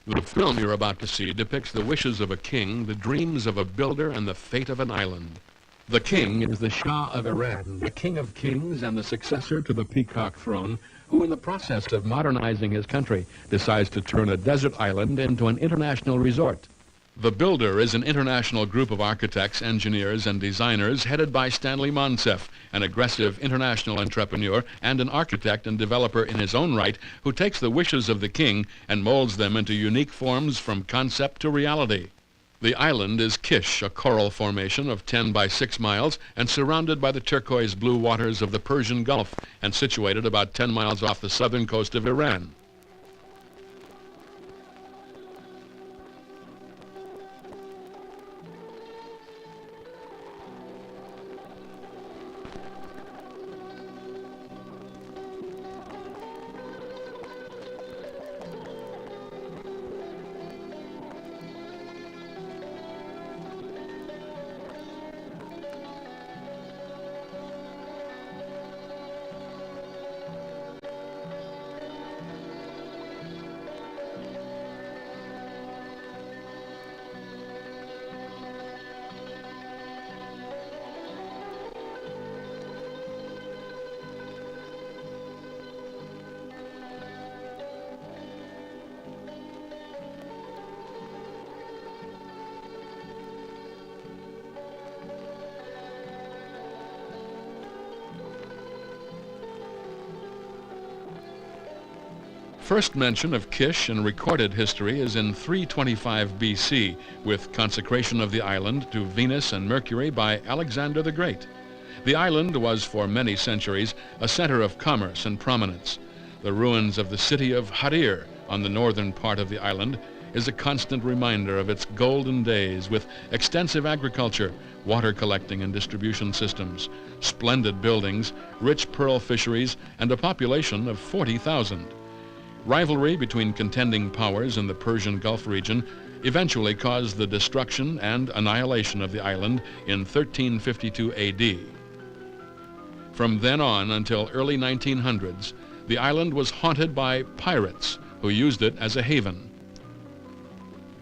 The film you're about to see depicts the wishes of a king, the dreams of a builder, and the fate of an island. The king is the Shah of Iran, the king of kings and the successor to the peacock throne, who in the process of modernizing his country decides to turn a desert island into an international resort. The Builder is an international group of architects, engineers, and designers headed by Stanley Monsef, an aggressive international entrepreneur and an architect and developer in his own right who takes the wishes of the king and molds them into unique forms from concept to reality. The island is Kish, a coral formation of 10 by 6 miles and surrounded by the turquoise blue waters of the Persian Gulf and situated about 10 miles off the southern coast of Iran. First mention of Kish in recorded history is in 325 BC, with consecration of the island to Venus and Mercury by Alexander the Great. The island was for many centuries a center of commerce and prominence. The ruins of the city of Harir on the northern part of the island is a constant reminder of its golden days with extensive agriculture, water collecting and distribution systems, splendid buildings, rich pearl fisheries, and a population of 40,000. Rivalry between contending powers in the Persian Gulf region eventually caused the destruction and annihilation of the island in 1352 AD. From then on until early 1900s, the island was haunted by pirates who used it as a haven.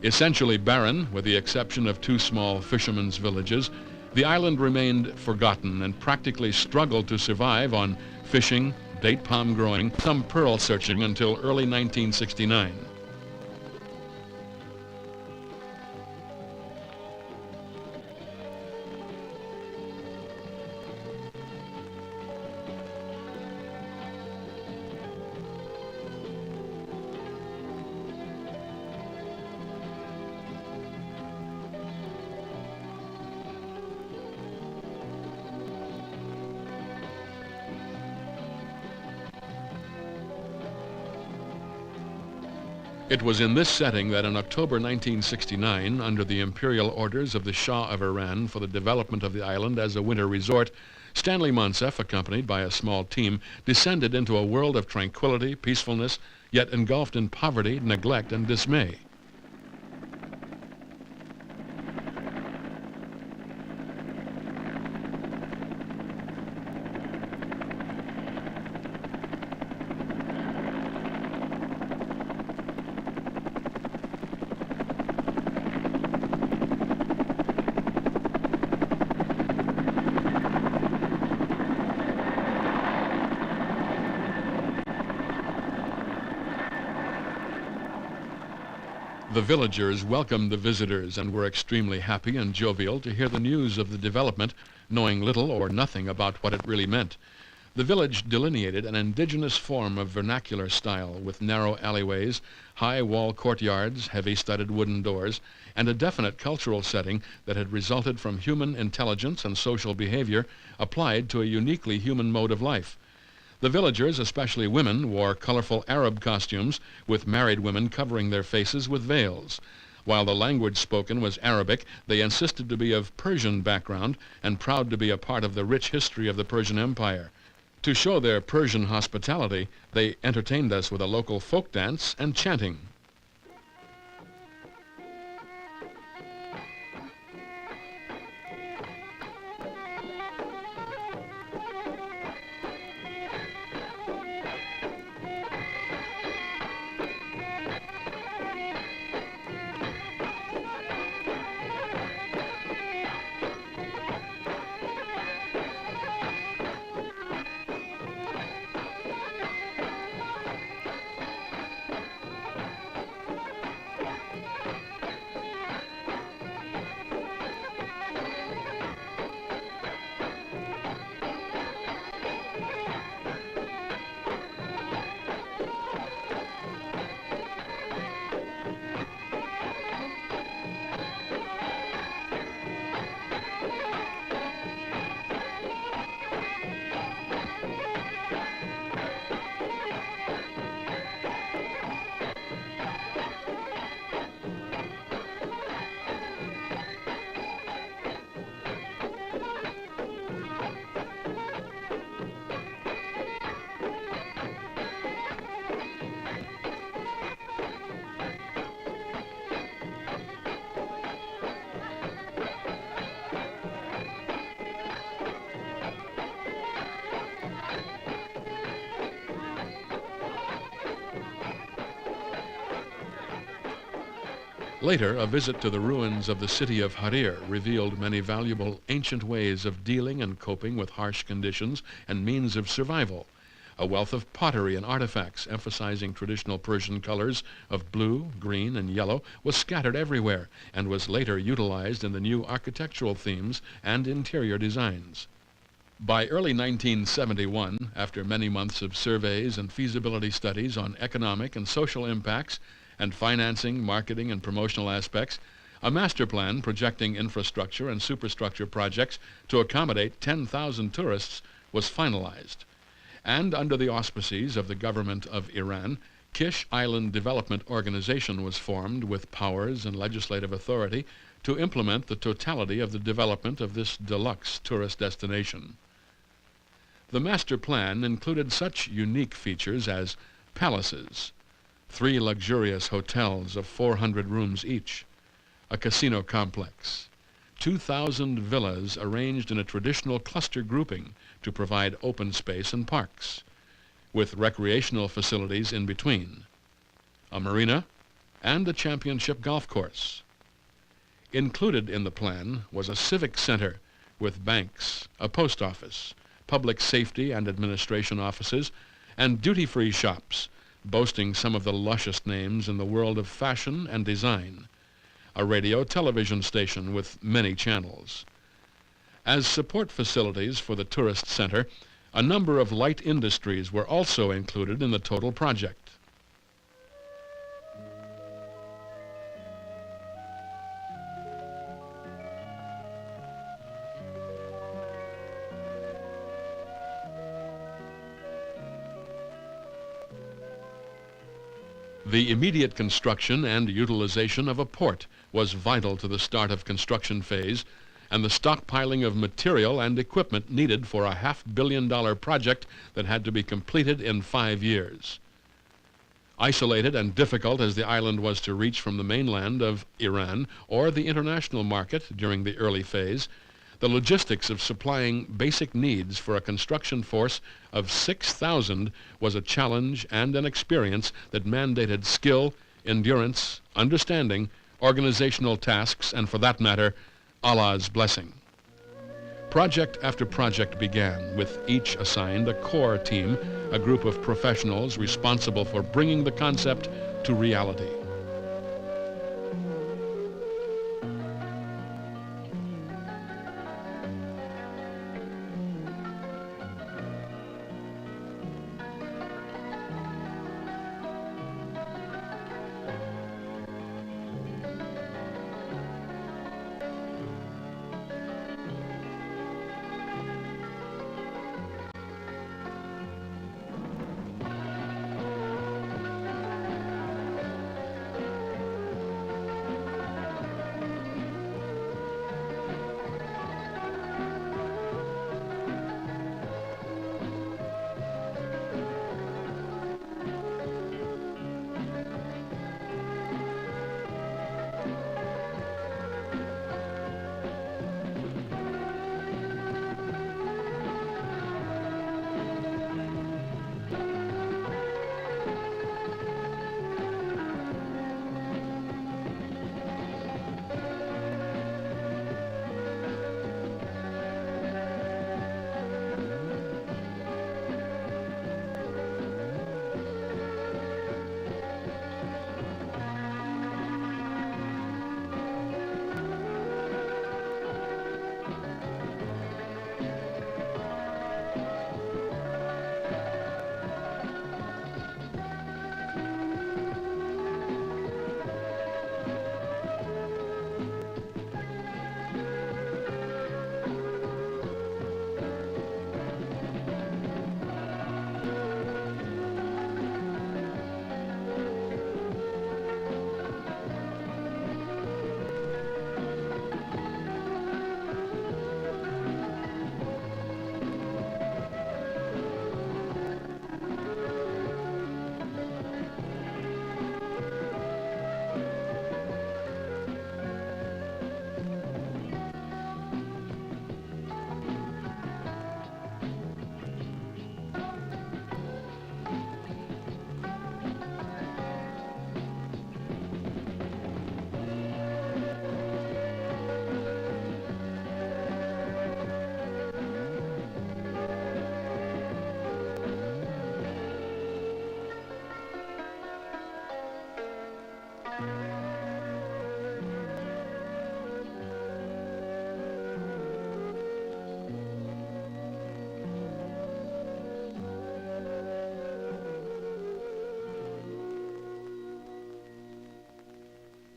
Essentially barren, with the exception of 2 small fishermen's villages, the island remained forgotten and practically struggled to survive on fishing, date palm growing, some pearl searching until early 1969. It was in this setting that in October 1969, under the imperial orders of the Shah of Iran for the development of the island as a winter resort, Stanley Monsef, accompanied by a small team, descended into a world of tranquility, peacefulness, yet engulfed in poverty, neglect, and dismay. The villagers welcomed the visitors and were extremely happy and jovial to hear the news of the development, knowing little or nothing about what it really meant. The village delineated an indigenous form of vernacular style with narrow alleyways, high wall courtyards, heavy studded wooden doors, and a definite cultural setting that had resulted from human intelligence and social behavior applied to a uniquely human mode of life. The villagers, especially women, wore colorful Arab costumes, with married women covering their faces with veils. While the language spoken was Arabic, they insisted to be of Persian background and proud to be a part of the rich history of the Persian Empire. To show their Persian hospitality, they entertained us with a local folk dance and chanting. Later, a visit to the ruins of the city of Harir revealed many valuable ancient ways of dealing and coping with harsh conditions and means of survival. A wealth of pottery and artifacts emphasizing traditional Persian colors of blue, green, and yellow was scattered everywhere and was later utilized in the new architectural themes and interior designs. By early 1971, after many months of surveys and feasibility studies on economic and social impacts and financing, marketing, and promotional aspects, a master plan projecting infrastructure and superstructure projects to accommodate 10,000 tourists was finalized. And under the auspices of the government of Iran, Kish Island Development Organization was formed with powers and legislative authority to implement the totality of the development of this deluxe tourist destination. The master plan included such unique features as palaces, 3 luxurious hotels of 400 rooms each, a casino complex, 2,000 villas arranged in a traditional cluster grouping to provide open space and parks, with recreational facilities in between, a marina, and a championship golf course. Included in the plan was a civic center with banks, a post office, public safety and administration offices, and duty-free shops, boasting some of the luscious names in the world of fashion and design, a radio-television station with many channels. As support facilities for the tourist center, a number of light industries were also included in the total project. The immediate construction and utilization of a port was vital to the start of construction phase, and the stockpiling of material and equipment needed for a $500 million project that had to be completed in 5 years. Isolated and difficult as the island was to reach from the mainland of Iran or the international market during the early phase, the logistics of supplying basic needs for a construction force of 6,000 was a challenge and an experience that mandated skill, endurance, understanding, organizational tasks, and for that matter, Allah's blessing. Project after project began, with each assigned a core team, a group of professionals responsible for bringing the concept to reality.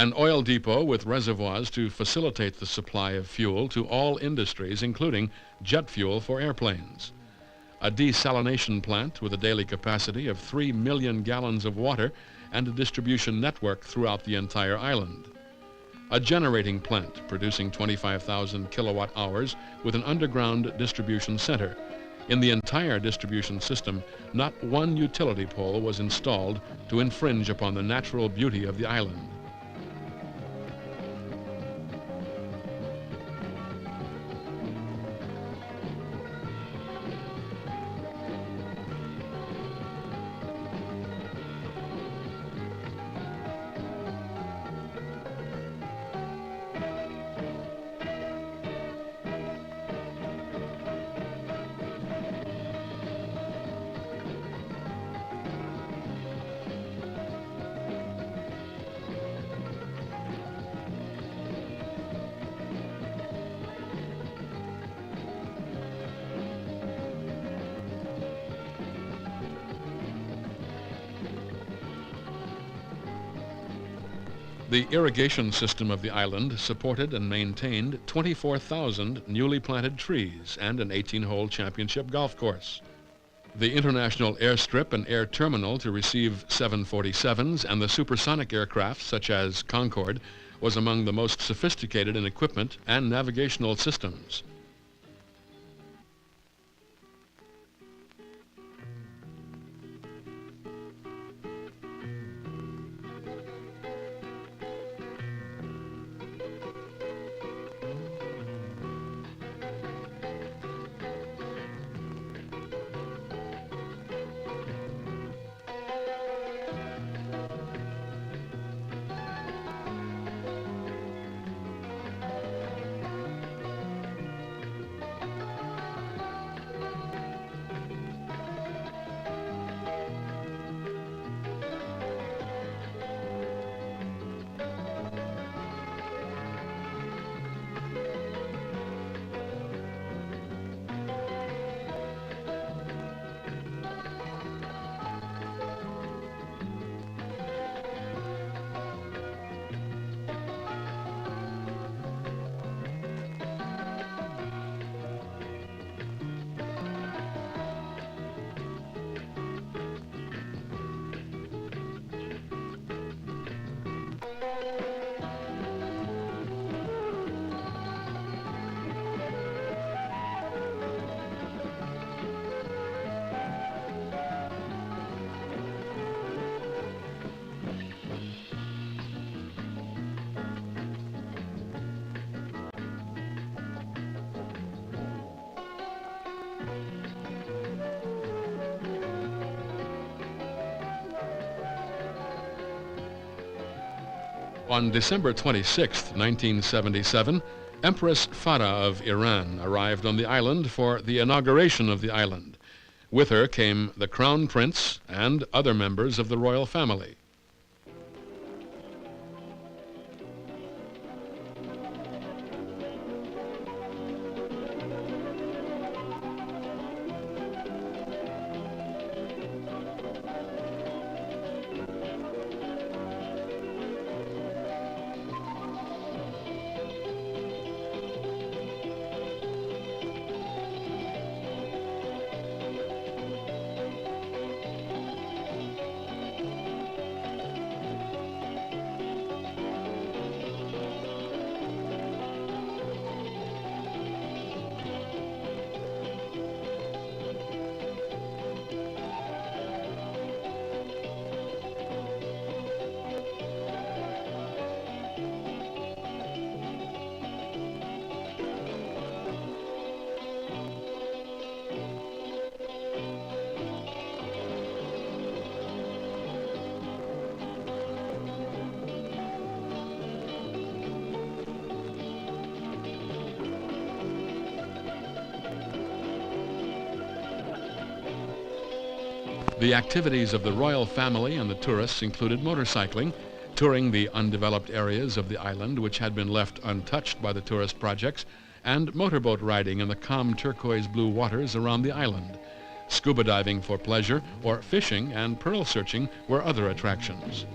An oil depot with reservoirs to facilitate the supply of fuel to all industries, including jet fuel for airplanes. A desalination plant with a daily capacity of 3 million gallons of water and a distribution network throughout the entire island. A generating plant producing 25,000 kilowatt hours with an underground distribution center. In the entire distribution system, not one utility pole was installed to infringe upon the natural beauty of the island. The irrigation system of the island supported and maintained 24,000 newly planted trees and an 18-hole championship golf course. The international airstrip and air terminal to receive 747s and the supersonic aircraft such as Concorde was among the most sophisticated in equipment and navigational systems. On December 26, 1977, Empress Farah of Iran arrived on the island for the inauguration of the island. With her came the Crown Prince and other members of the royal family. The activities of the royal family and the tourists included motorcycling, touring the undeveloped areas of the island which had been left untouched by the tourist projects, and motorboat riding in the calm turquoise blue waters around the island. Scuba diving for pleasure or fishing and pearl searching were other attractions.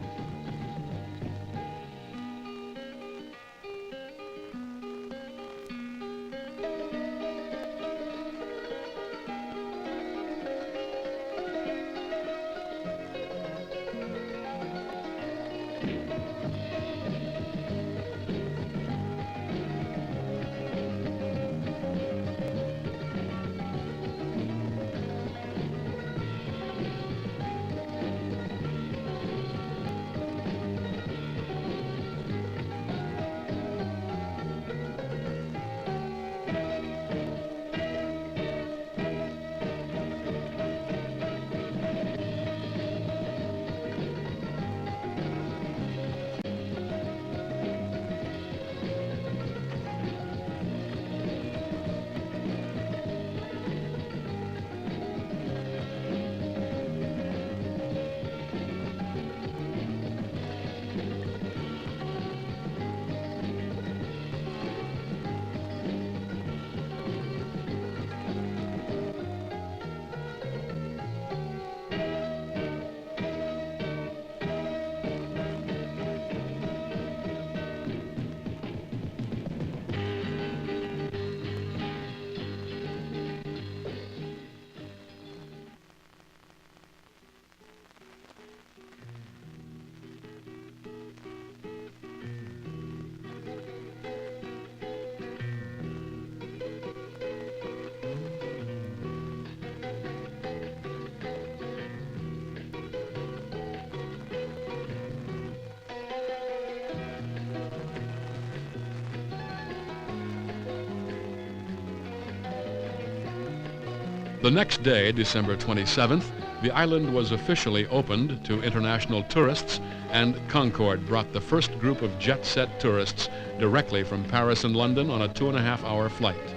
The next day, December 27th, the island was officially opened to international tourists, and Concorde brought the first group of jet-set tourists directly from Paris and London on a 2.5-hour flight.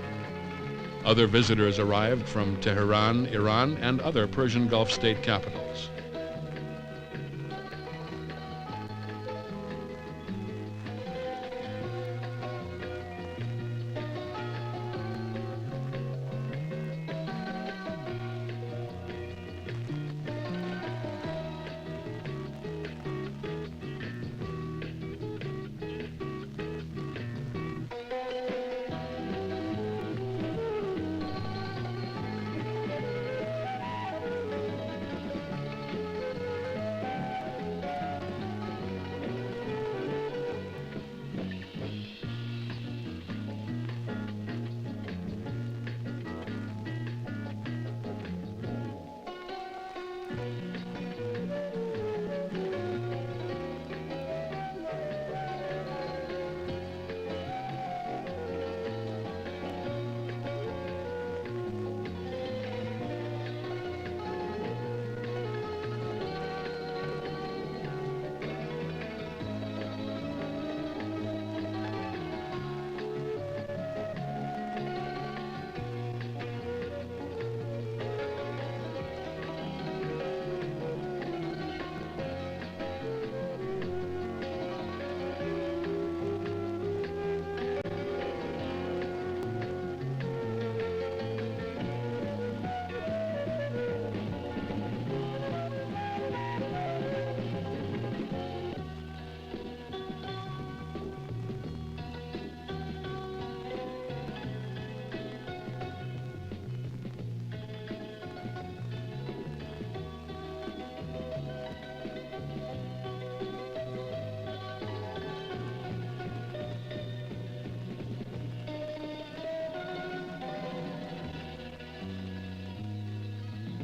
Other visitors arrived from Tehran, Iran, and other Persian Gulf state capitals.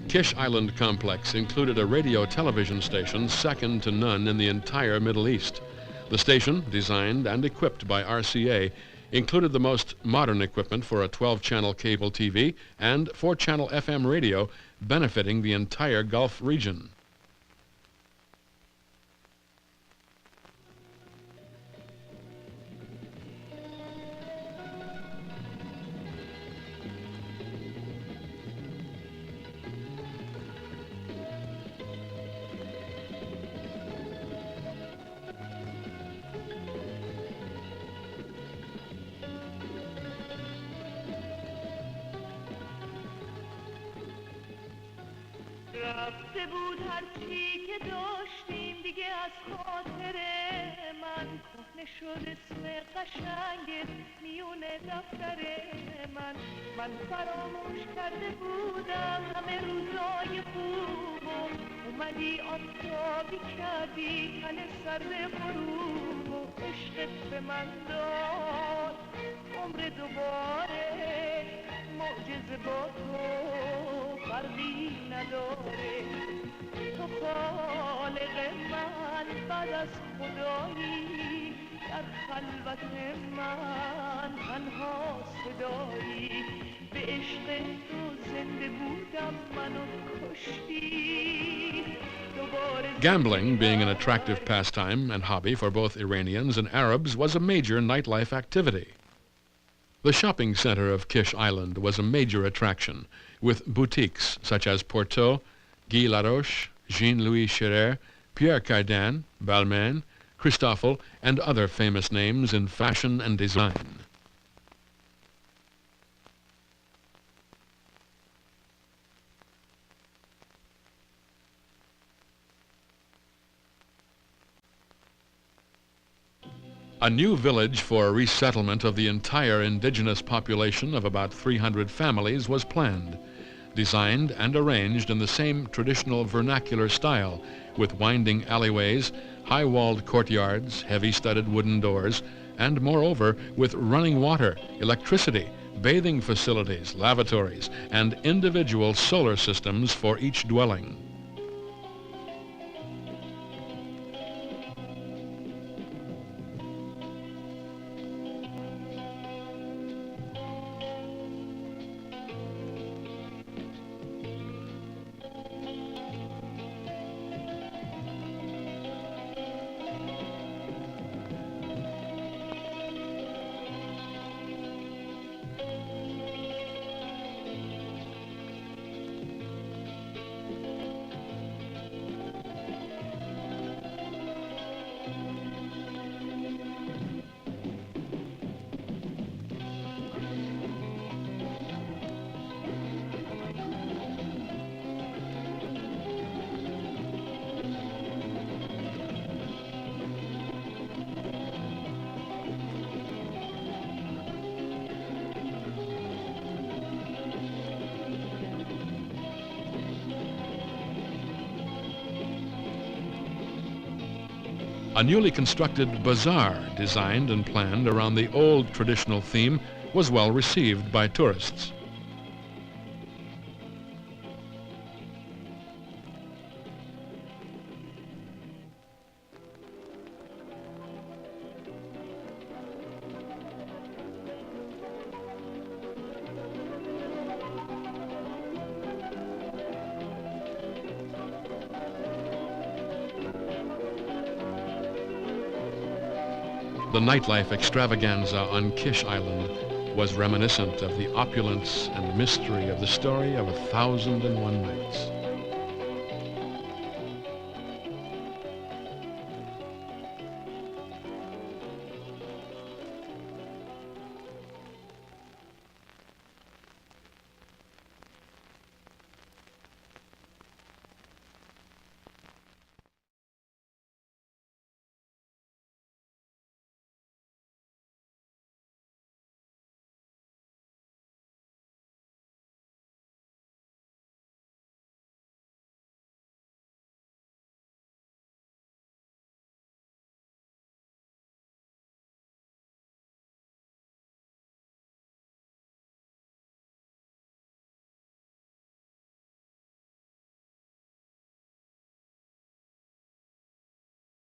Kish Island complex included a radio-television station second to none in the entire Middle East. The station, designed and equipped by RCA, included the most modern equipment for a 12-channel cable TV and 4-channel FM radio, benefiting the entire Gulf region. رفته بود هر چی که داشتیم دیگه از خاطر من کهنه شد اسم قشنگت میونه دفتر من فراموش کرده بودم همه روزای خوبو اومدی آفتابی کردی تن سرد غروب و عشقت به من داد عمر دوباره معجزه با تو فرقی نداره تو خالق من بعد از خدایی در خلوت من تنها صدایی به عشق تو زنده بودم منو کشتی Gambling, being an attractive pastime and hobby for both Iranians and Arabs, was a major nightlife activity. The shopping center of Kish Island was a major attraction, with boutiques such as Porto, Guy Laroche, Jean-Louis Scherer, Pierre Cardin, Balmain, Christoffel, and other famous names in fashion and design. A new village for resettlement of the entire indigenous population of about 300 families was planned, designed and arranged in the same traditional vernacular style, with winding alleyways, high-walled courtyards, heavy-studded wooden doors, and moreover with running water, electricity, bathing facilities, lavatories, and individual solar systems for each dwelling. A newly constructed bazaar, designed and planned around the old traditional theme, was well received by tourists. The nightlife extravaganza on Kish Island was reminiscent of the opulence and mystery of the story of 1001 Nights.